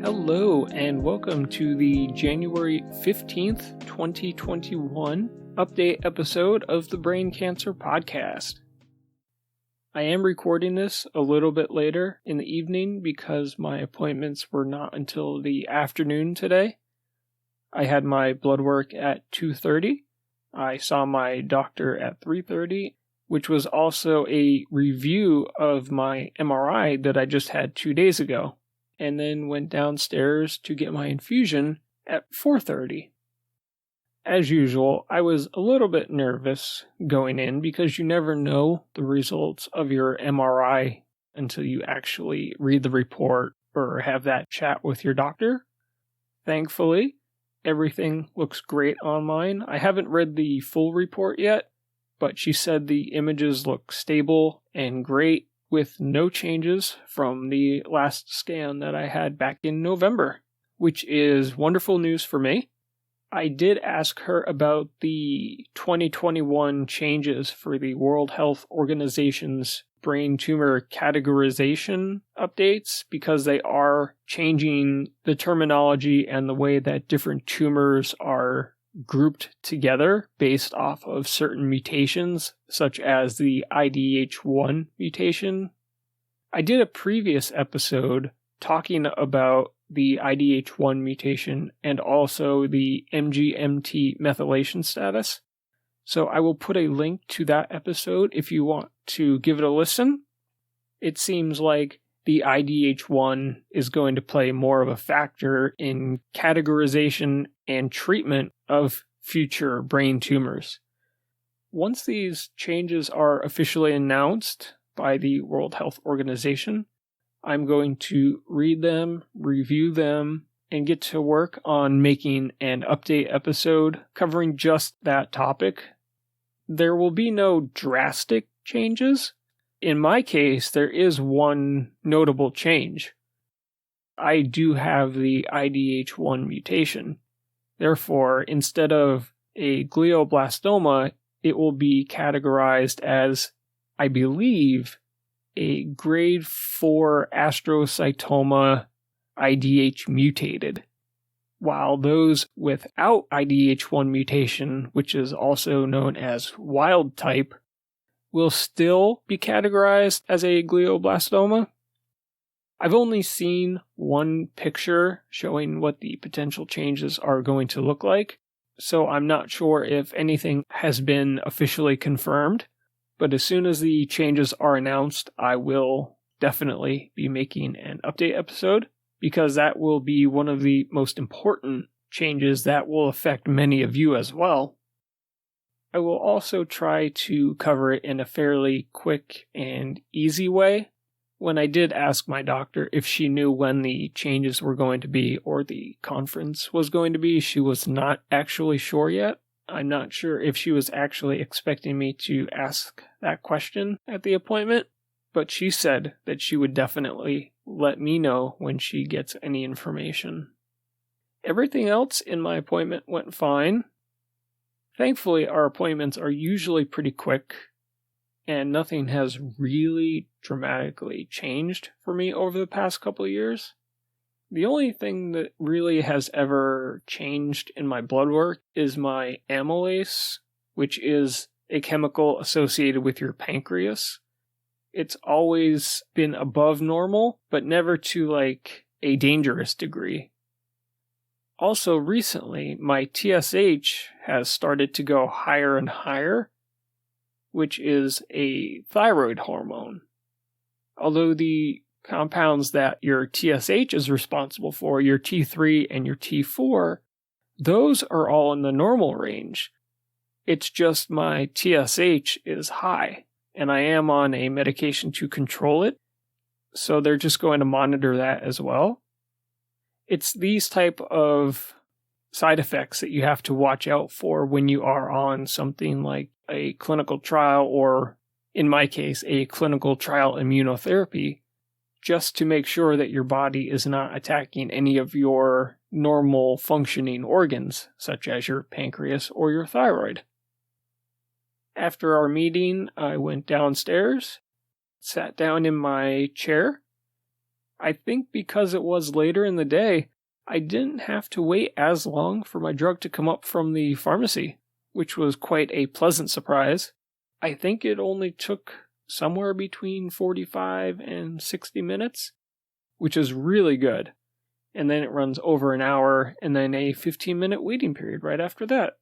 Hello, and welcome to the January 15th, 2021 update episode of the Brain Cancer Podcast. I am recording this a little bit later in the evening because my appointments were not until the afternoon today. I had my blood work at 2:30. I saw my doctor at 3:30, which was also a review of my MRI that I just had 2 days ago, and then went downstairs to get my infusion at 4:30. As usual, I was a little bit nervous going in because you never know the results of your MRI until you actually read the report or have that chat with your doctor. Thankfully, everything looks great on mine. I haven't read the full report yet, but she said the images look stable and great, with no changes from the last scan that I had back in November, which is wonderful news for me. I did ask her about the 2021 changes for the World Health Organization's brain tumor categorization updates, because they are changing the terminology and the way that different tumors are grouped together based off of certain mutations, such as the IDH1 mutation. I did a previous episode talking about the IDH1 mutation and also the MGMT methylation status, so I will put a link to that episode if you want to give it a listen. It seems like the IDH1 is going to play more of a factor in categorization and treatment of future brain tumors. Once these changes are officially announced by the World Health Organization, I'm going to read them, review them, and get to work on making an update episode covering just that topic. There will be no drastic changes. In my case, there is one notable change. I do have the IDH1 mutation. Therefore, instead of a glioblastoma, it will be categorized as, I believe, a grade 4 astrocytoma IDH mutated, while those without IDH1 mutation, which is also known as wild type, will still be categorized as a glioblastoma. I've only seen one picture showing what the potential changes are going to look like, so I'm not sure if anything has been officially confirmed. But as soon as the changes are announced, I will definitely be making an update episode, because that will be one of the most important changes that will affect many of you as well. I will also try to cover it in a fairly quick and easy way. When I did ask my doctor if she knew when the changes were going to be or the conference was going to be, she was not actually sure yet. I'm not sure if she was actually expecting me to ask that question at the appointment, but she said that she would definitely let me know when she gets any information. Everything else in my appointment went fine. Thankfully, our appointments are usually pretty quick, and nothing has really dramatically changed for me over the past couple of years. The only thing that really has ever changed in my blood work is my amylase, which is a chemical associated with your pancreas. It's always been above normal, but never to like a dangerous degree. Also recently, my TSH has started to go higher and higher, which is a thyroid hormone. Although the compounds that your TSH is responsible for, your T3 and your T4, those are all in the normal range. It's just my TSH is high, and I am on a medication to control it, so they're just going to monitor that as well. It's these type of side effects that you have to watch out for when you are on something like a clinical trial, or in my case, a clinical trial immunotherapy, just to make sure that your body is not attacking any of your normal functioning organs, such as your pancreas or your thyroid. After our meeting, I went downstairs, sat down in my chair. I think because it was later in the day, I didn't have to wait as long for my drug to come up from the pharmacy, which was quite a pleasant surprise. I think it only took somewhere between 45 and 60 minutes, which is really good. And then it runs over an hour and then a 15-minute waiting period right after that.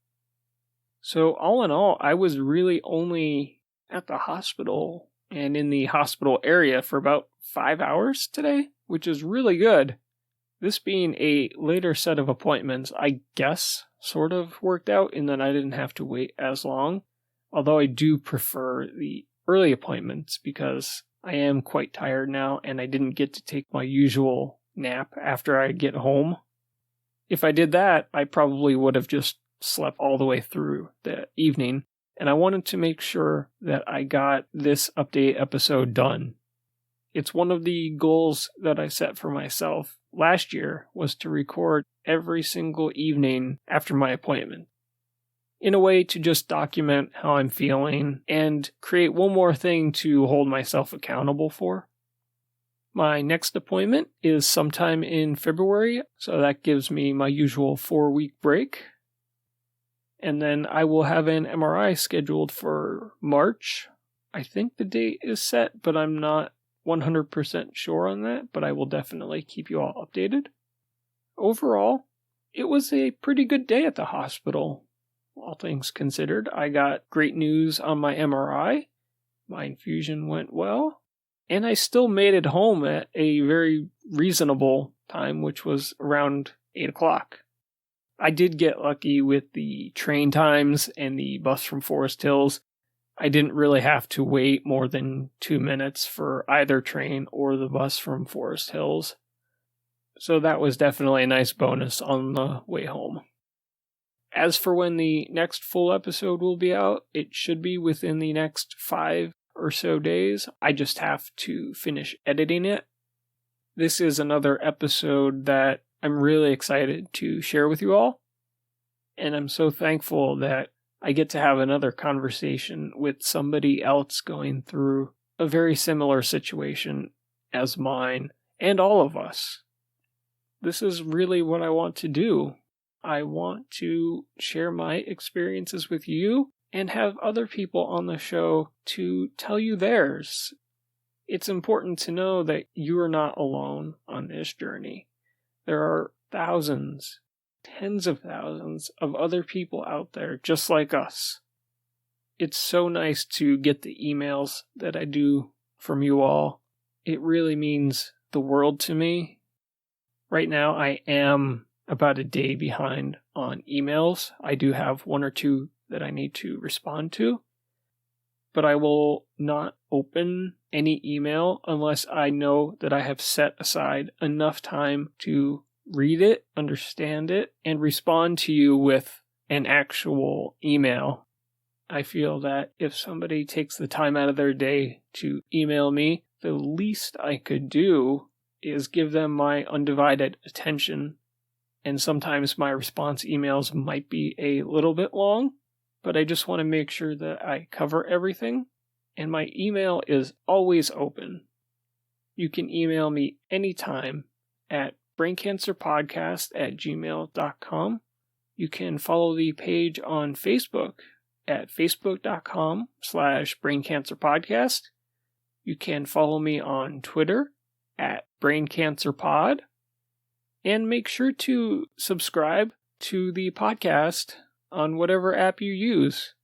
So all in all, I was really only at the hospital and in the hospital area for about 5 hours today, which is really good. This being a later set of appointments, I guess, sort of worked out in that I didn't have to wait as long. Although I do prefer the early appointments because I am quite tired now and I didn't get to take my usual nap after I get home. If I did that, I probably would have just slept all the way through the evening, and I wanted to make sure that I got this update episode done. It's one of the goals that I set for myself last year was to record every single evening after my appointment, in a way to just document how I'm feeling and create one more thing to hold myself accountable for. My next appointment is sometime in February, so that gives me my usual 4-week break. And then I will have an MRI scheduled for March. I think the date is set, but I'm not 100% sure on that, but I will definitely keep you all updated. Overall, it was a pretty good day at the hospital. All things considered, I got great news on my MRI. My infusion went well. And I still made it home at a very reasonable time, which was around 8 o'clock. I did get lucky with the train times and the bus from Forest Hills. I didn't really have to wait more than 2 minutes for either train or the bus from Forest Hills. So that was definitely a nice bonus on the way home. As for when the next full episode will be out, it should be within the next 5 or so days. I just have to finish editing it. This is another episode that I'm really excited to share with you all. And I'm so thankful that I get to have another conversation with somebody else going through a very similar situation as mine and all of us. This is really what I want to do. I want to share my experiences with you and have other people on the show to tell you theirs. It's important to know that you are not alone on this journey. There are thousands, tens of thousands of other people out there just like us. It's so nice to get the emails that I do from you all. It really means the world to me. Right now I am about a day behind on emails. I do have 1 or 2 that I need to respond to, but I will not open any email unless I know that I have set aside enough time to read it, understand it, and respond to you with an actual email. I feel that if somebody takes the time out of their day to email me, the least I could do is give them my undivided attention. And sometimes my response emails might be a little bit long, but I just want to make sure that I cover everything. And my email is always open. You can email me anytime at braincancerpodcast@gmail.com. You can follow the page on Facebook at facebook.com/braincancerpodcast. You can follow me on Twitter at braincancerpod. And make sure to subscribe to the podcast on whatever app you use.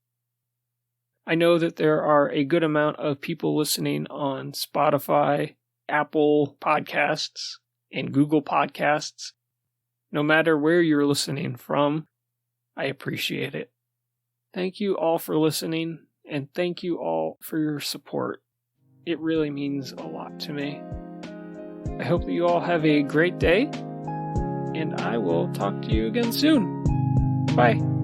I know that there are a good amount of people listening on Spotify, Apple Podcasts, and Google Podcasts. No matter where you're listening from, I appreciate it. Thank you all for listening, and thank you all for your support. It really means a lot to me. I hope that you all have a great day, and I will talk to you again soon. Bye.